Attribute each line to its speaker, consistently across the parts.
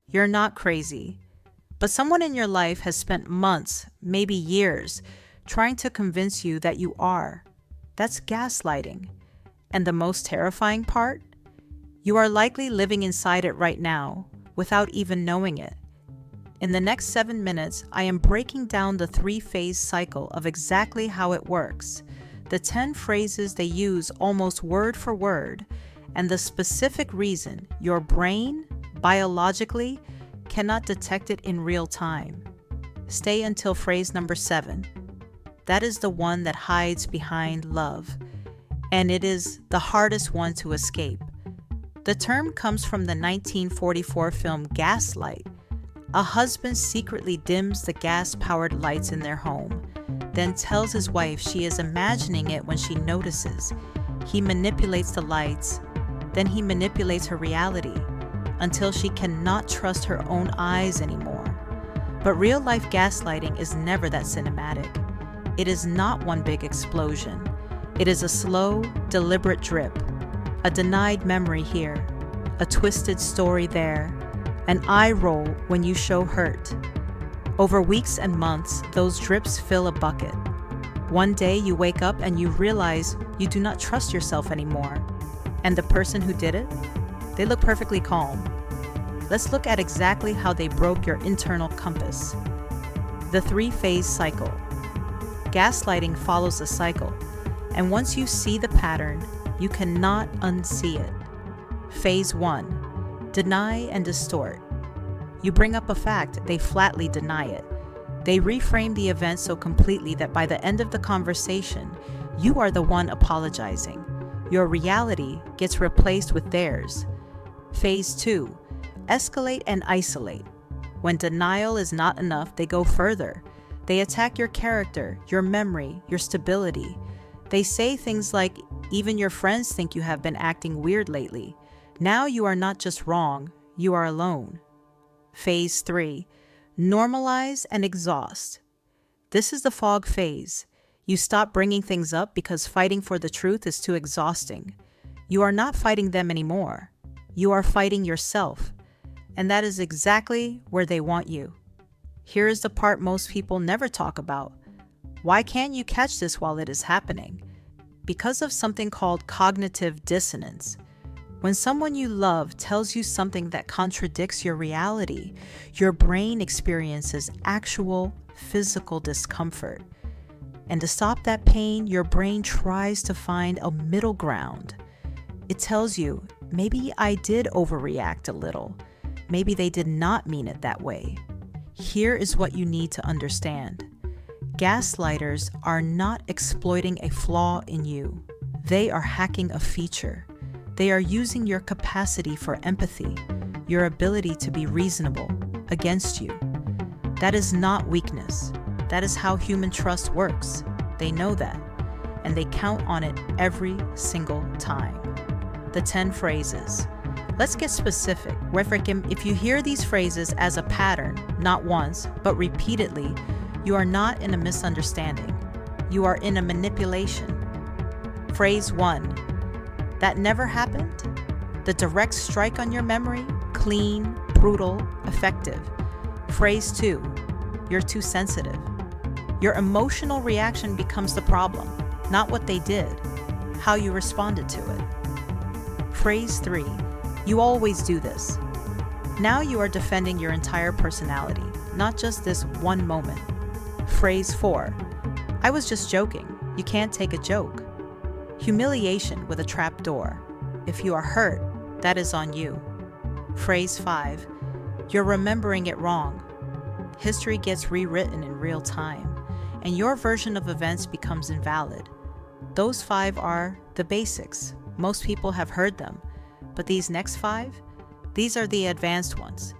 Speaker 1: You're not crazy. But someone in your life has spent months, maybe years, trying to convince you that you are. That's gaslighting. And the most terrifying part? You are likely living inside it right now, without even knowing it. In the next 7 minutes, I am breaking down the 3-phase cycle of exactly how it works, the 10 phrases they use almost word for word, and the specific reason your brain, biologically, cannot detect it in real time. Stay until phrase number 7. That is the one that hides behind love, and it is the hardest one to escape. The term comes from the 1944 film Gaslight. A husband secretly dims the gas-powered lights in their home, then tells his wife she is imagining it when she notices. He manipulates the lights, then he manipulates her reality until she cannot trust her own eyes anymore. But real-life gaslighting is never that cinematic. It is not one big explosion. It is a slow, deliberate drip, a denied memory here, a twisted story there, an eye roll when you show hurt. Over weeks and months, those drips fill a bucket. One day you wake up and you realize you do not trust yourself anymore. And the person who did it? They look perfectly calm. Let's look at exactly how they broke your internal compass. The 3-phase cycle. Gaslighting follows a cycle, and once you see the pattern, you cannot unsee it. Phase 1. Deny and distort. You bring up a fact, they flatly deny it. They reframe the event so completely that by the end of the conversation, you are the one apologizing. Your reality gets replaced with theirs. Phase 2. Escalate and isolate. When denial is not enough, they go further. They attack your character, your memory, your stability. They say things like, even your friends think you have been acting weird lately. Now you are not just wrong, you are alone. Phase 3. Normalize and exhaust. This is the fog phase. You stop bringing things up because fighting for the truth is too exhausting. You are not fighting them anymore. You are fighting yourself. And that is exactly where they want you. Here is the part most people never talk about. Why can't you catch this while it is happening? Because of something called cognitive dissonance. When someone you love tells you something that contradicts your reality, your brain experiences actual physical discomfort. And to stop that pain, your brain tries to find a middle ground. It tells you, maybe I did overreact a little. Maybe they did not mean it that way. Here is what you need to understand. Gaslighters are not exploiting a flaw in you. They are hacking a feature. They are using your capacity for empathy, your ability to be reasonable, against you. That is not weakness. That is how human trust works. They know that, and they count on it every single time. The 10 phrases. Let's get specific. If you hear these phrases as a pattern, not once, but repeatedly, you are not in a misunderstanding. You are in a manipulation. Phrase 1. That never happened? The direct strike on your memory? Clean, brutal, effective. Phrase 2. You're too sensitive. Your emotional reaction becomes the problem, not what they did, how you responded to it. Phrase 3. You always do this. Now you are defending your entire personality, not just this one moment. Phrase 4. I was just joking. You can't take a joke. Humiliation with a trap door. If you are hurt, that is on you. Phrase 5. You're remembering it wrong. History gets rewritten in real time, and your version of events becomes invalid. Those 5 are the basics. Most people have heard them, but these next 5, these are the advanced ones.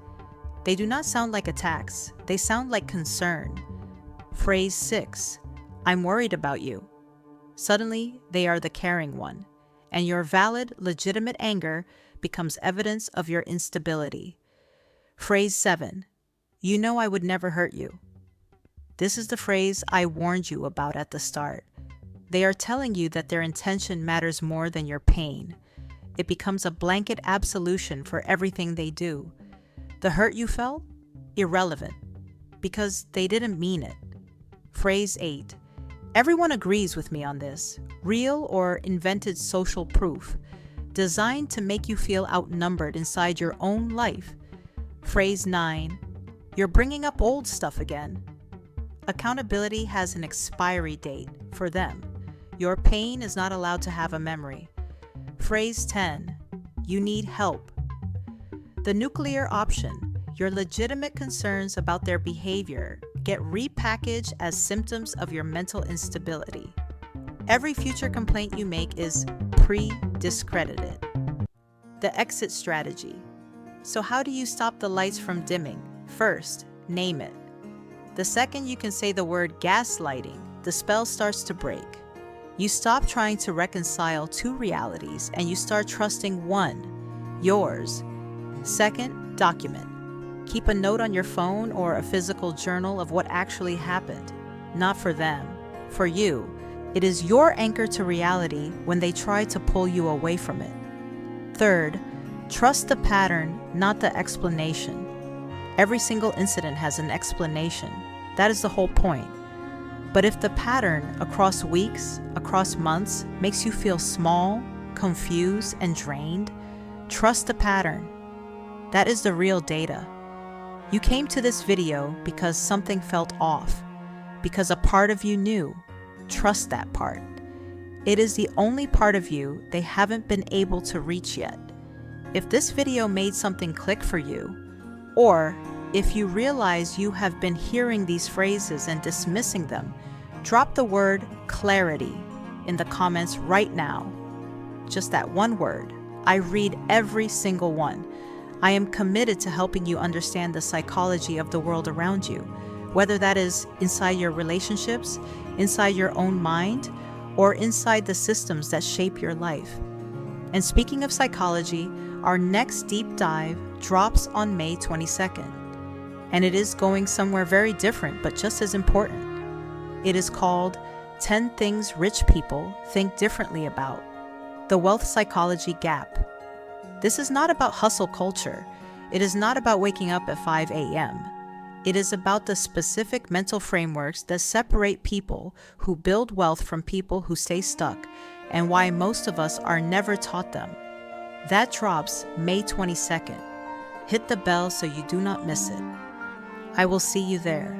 Speaker 1: They do not sound like attacks. They sound like concern. Phrase 6. I'm worried about you. Suddenly, they are the caring one, and your valid, legitimate anger becomes evidence of your instability. Phrase 7. You know I would never hurt you. This is the phrase I warned you about at the start. They are telling you that their intention matters more than your pain. It becomes a blanket absolution for everything they do. The hurt you felt? Irrelevant, because they didn't mean it. Phrase 8. Everyone agrees with me on this. Real or invented social proof, designed to make you feel outnumbered inside your own life. Phrase 9. You're bringing up old stuff again. Accountability has an expiry date for them. Your pain is not allowed to have a memory. Phrase 10. You need help. The nuclear option. Your legitimate concerns about their behavior get repackaged as symptoms of your mental instability. Every future complaint you make is pre-discredited. The exit strategy. So how do you stop the lights from dimming? First, name it. The second you can say the word gaslighting, the spell starts to break. You stop trying to reconcile two realities and you start trusting one, yours. Second, document. Keep a note on your phone or a physical journal of what actually happened. Not for them, for you. It is your anchor to reality when they try to pull you away from it. Third, trust the pattern, not the explanation. Every single incident has an explanation. That is the whole point. But if the pattern across weeks, across months, makes you feel small, confused, and drained, trust the pattern. That is the real data. You came to this video because something felt off, because a part of you knew. Trust that part. It is the only part of you they haven't been able to reach yet. If this video made something click for you, or if you realize you have been hearing these phrases and dismissing them, drop the word clarity in the comments right now. Just that one word. I read every single one. I am committed to helping you understand the psychology of the world around you, whether that is inside your relationships, inside your own mind, or inside the systems that shape your life. And speaking of psychology, our next deep dive drops on May 22nd. And it is going somewhere very different, but just as important. It is called 10 Things Rich People Think Differently About, the Wealth Psychology Gap. This is not about hustle culture. It is not about waking up at 5 a.m. It is about the specific mental frameworks that separate people who build wealth from people who stay stuck, and why most of us are never taught them. That drops May 22nd. Hit the bell so you do not miss it. I will see you there.